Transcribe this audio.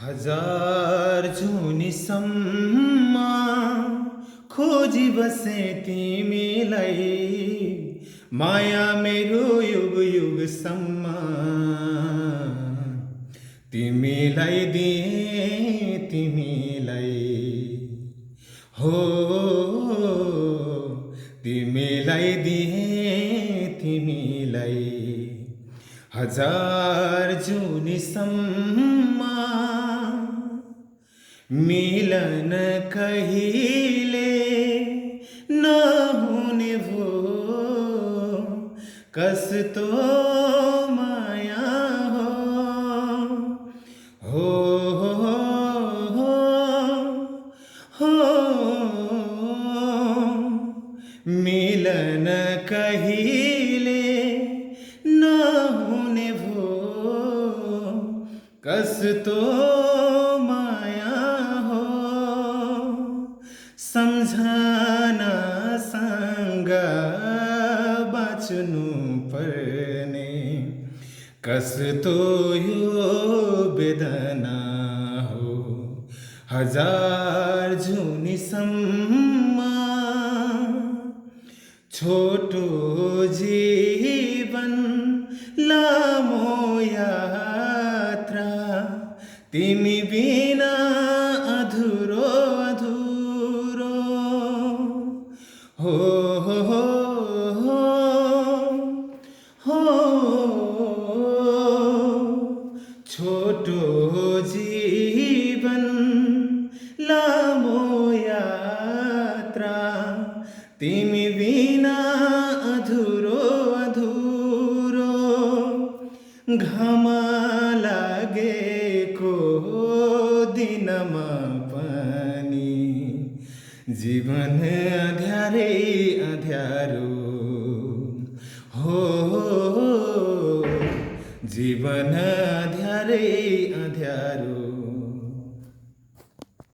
हजार जुनीसम्म खोजी बसे तिमीलाई, माया मेरो युग युगसम्म तिमीलाई दिए तिमीलाई हो, तिमीलाई दिए तिमीलाई। हजार जुनीसम्म मिलन कहिले नहुने भो, कस्तो माया हो मिलन कहिले नहुने भो, कस्तो माया हो। सम्झनासँग बाँच्नु पर्ने, कस्तो यो वेदना हो। हजार जुनीसम्म छोटो जीवन लामो यात्रा, तिमी बिना अधुरो अधुरो हो, छोटो जीवन लामो यात्रा, तिमी बिना अधुरो अधुरो। घाम लागेको दिनमा पनि जीवन अँध्यारै अँध्यारो हो, जीवन अँध्यारै अँध्यारो।